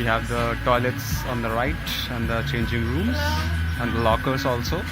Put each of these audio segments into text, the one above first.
We have the toilets on the right and the changing rooms and the lockers also.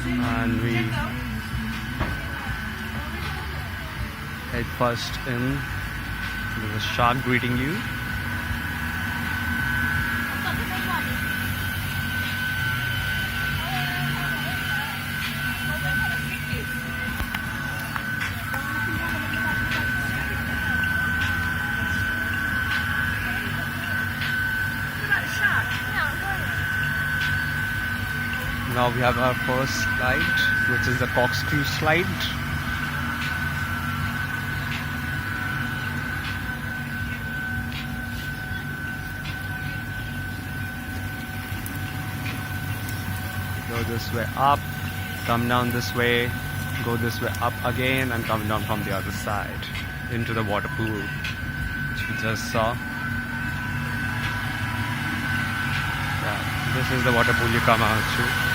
And we head first in. There's a shark greeting you. Now we have our first slide, which is the corkscrew slide. Go this way up, come down this way, go this way up again, and come down from the other side into the water pool, which we just saw. Yeah, this is the water pool you come out to.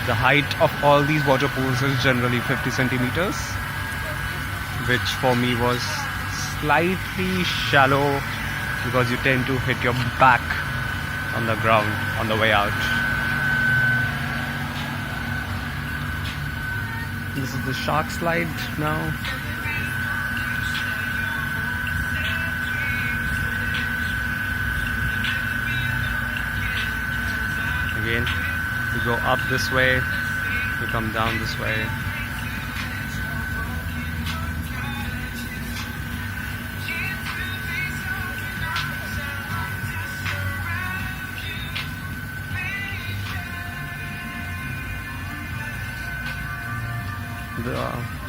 The height of all these water pools is generally 50 centimeters, which for me was slightly shallow because you tend to hit your back on the ground on the way out. This is the shark slide now. Again, you go up this way, you come down this way.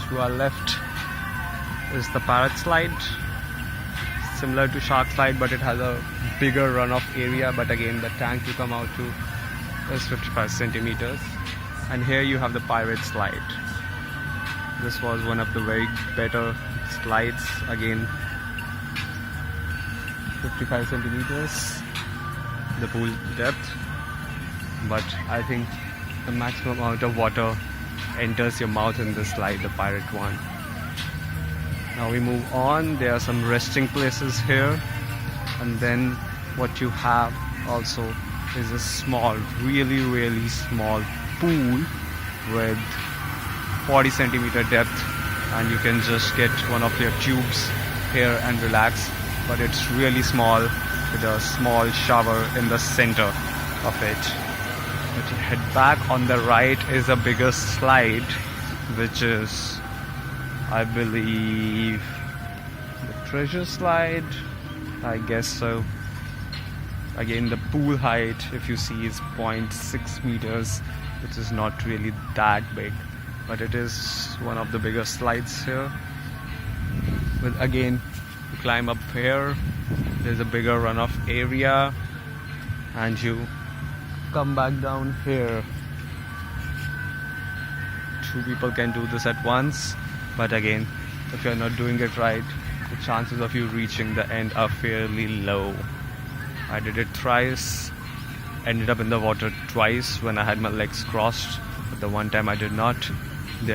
To our left is the parrot slide, similar to shark slide, but it has a bigger runoff area. But again, the tank you come out to is 55 centimeters. And here you have the pirate slide. This was one of the very better slides. Again, 55 centimeters the pool depth, but I think the maximum amount of water enters your mouth in this slide, the pirate one. Now we move on. There are some resting places here, and then what you have also is a small, really small pool with 40 centimeter depth, and you can just get one of your tubes here and relax. But it's really small with a small shower in the center of it. But you head back, on the right is a bigger slide, which is, I believe, the treasure slide, I guess so. Again, the pool height, if you see, is 0.6 meters, which is not really that big, but it is one of the biggest slides here. But again, you climb up here, there's a bigger runoff area, and you come back down here. Two people can do this at once, but again, if you're not doing it right, the chances of you reaching the end are fairly low. I did it thrice, ended up in the water twice when I had my legs crossed, but the one time I did not, I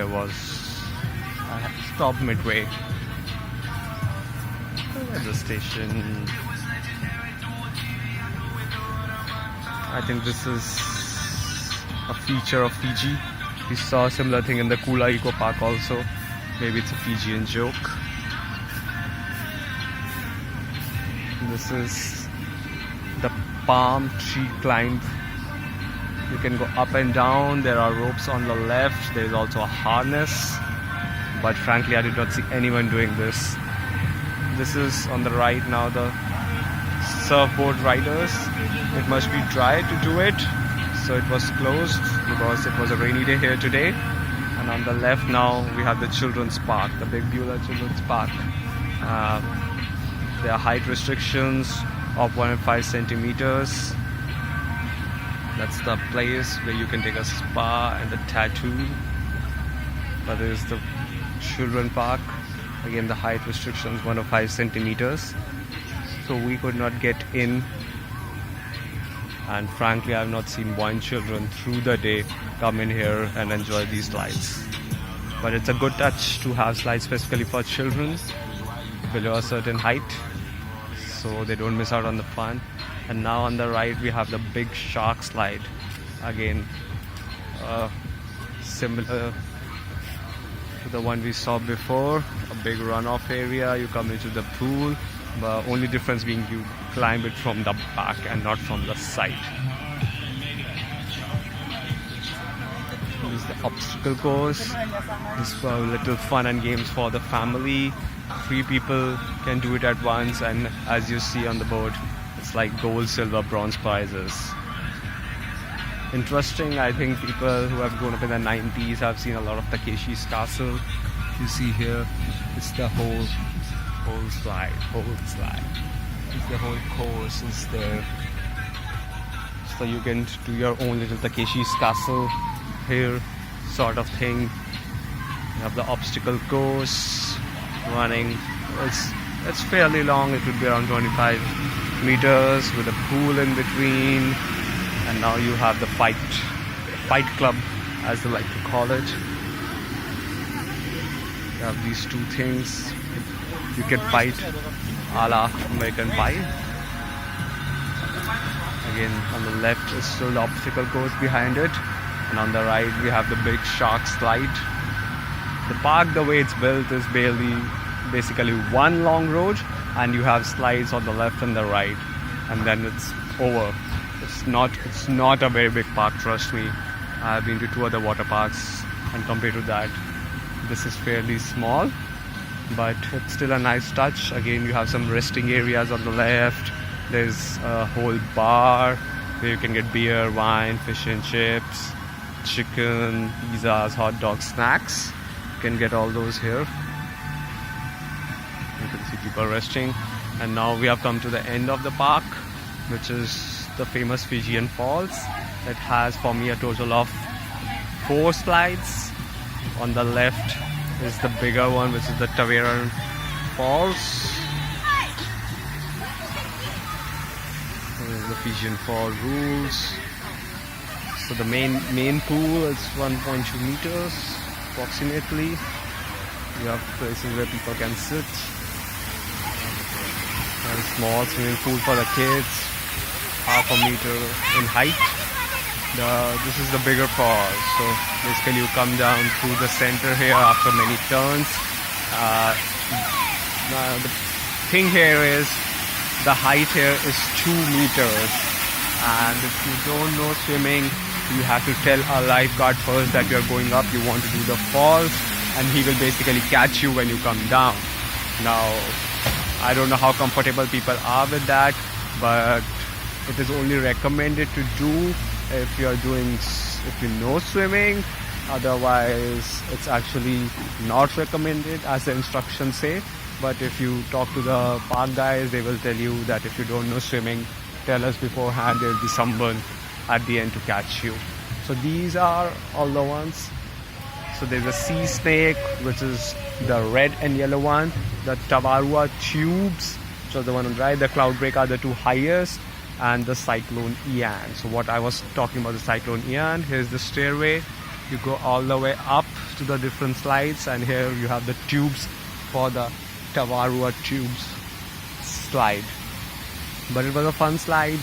had to stop midway at the station. I think this is a feature of Fiji. We saw a similar thing in the Kula Eco Park also. Maybe it's a Fijian joke. This is the palm tree climb. You can go up and down. There are ropes on the left. There is also a harness. But frankly, I did not see anyone doing this. This is on the right now, the surfboard riders. It must be dry to do it, so it was closed because it was a rainy day here today. And on the left now we have the children's park, the big Bula Children's Park. There are height restrictions of 1.5 centimeters. That's the place where you can take a spa and a tattoo. But there is the children park. Again, the height restrictions 1.5 centimeters. So we could not get in. And frankly, I have not seen one children through the day come in here and enjoy these slides. But it's a good touch to have slides specifically for children below a certain height, so they don't miss out on the fun. And now on the right we have the big shark slide. Again, similar to the one we saw before, a big runoff area. You come into the pool, but only difference being you climb it from the back and not from the side. This is the obstacle course. This is for little fun and games for the family. 3 people can do it at once, and as you see on the board, it's like gold, silver, bronze prizes. Interesting. I think people who have grown up in the 90s have seen a lot of Takeshi's Castle. You see here, it's the whole slide. It's the whole course is there. So you can do your own little Takeshi's Castle here, sort of thing. You have the obstacle course running. It's fairly long. It would be around 25 meters with a pool in between. And now you have the fight club, as they like to call it. You have these 2 things. You can fight a la American Pie. Again, on the left is still the obstacle course behind it, and on the right we have the big shark slide. The park, the way it's built, is basically one long road, and you have slides on the left and the right, and then it's over. It's not a very big park, trust me. I've been to 2 other water parks, and compared to that, this is fairly small, but it's still a nice touch. Again, you have some resting areas on the left. There's a whole bar where you can get beer, wine, fish and chips, chicken, pizzas, hot dogs, snacks. You can get all those here. You can see people resting. And now we have come to the end of the park, which is the famous Fijian Falls. It has for me a total of 4 slides. On the left is the bigger one, which is the Fijian Falls. The Fijian Falls rules. So the main pool is 1.2 meters approximately. You have places where people can sit. And a small swimming pool for the kids, half a meter in height. This is the bigger falls. So basically you come down through the center here after many turns. The thing here is the height here is 2 meters, and if you don't know swimming, you have to tell a lifeguard first that you're going up, you want to do the falls, and he will basically catch you when you come down. Now, I don't know how comfortable people are with that, but it is only recommended to do if you know swimming. Otherwise, it's actually not recommended, as the instructions say. But if you talk to the park guys, they will tell you that if you don't know swimming, tell us beforehand. There will be someone at the end to catch you. So these are all the ones. So there's a sea snake, which is the red and yellow one. The Tavarua tubes, which are the one on the right. The Cloudbreak are the 2 highest. And the Cyclone Ian. So what I was talking about, the Cyclone Ian, here's the stairway. You go all the way up to the different slides, and here you have the tubes for the Tavarua tubes slide. But it was a fun slide.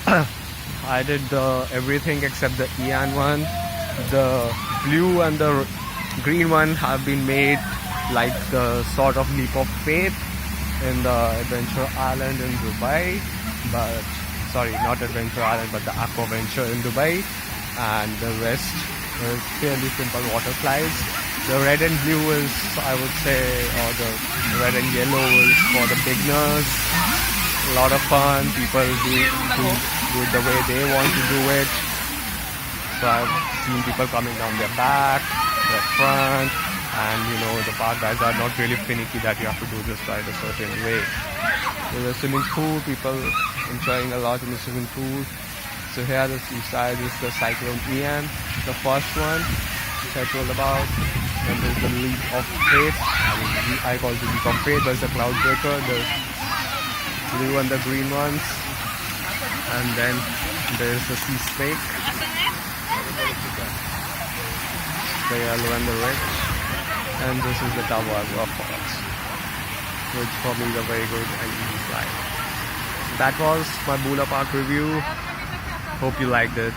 I did everything except the Ian one. The blue and the green one have been made like the sort of leap of faith in the Adventure Island in Dubai. But sorry, not Adventure Island, but the Aqua Venture in Dubai. And the rest is fairly simple water slides. The red and blue is, I would say, or the red and yellow is for the beginners. A lot of fun. People do it the way they want to do it. So I've seen people coming down their back, their front, and the park guys are not really finicky that you have to do this right a certain way. There's a swimming pool, people enjoying a lot in the swimming pool. So here the two sides is the Cyclone Ian, the first one which I told about. Then there's the Leap of Faith. I call it the Leap of Faith. There's the Cloudbreaker, the blue and the green ones. And then there's the Sea Snake, the yellow and the red. And this is the Tavarua Falls, which for me is a very good and easy slide. that was my Bula Park review. Hope you liked it.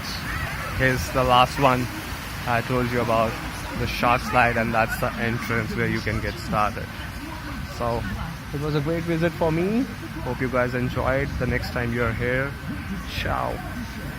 Here's the last one I told you about, the shark slide, and that's the entrance where you can get started. So it was a great visit for me. Hope you guys enjoyed. The next time you're here, ciao.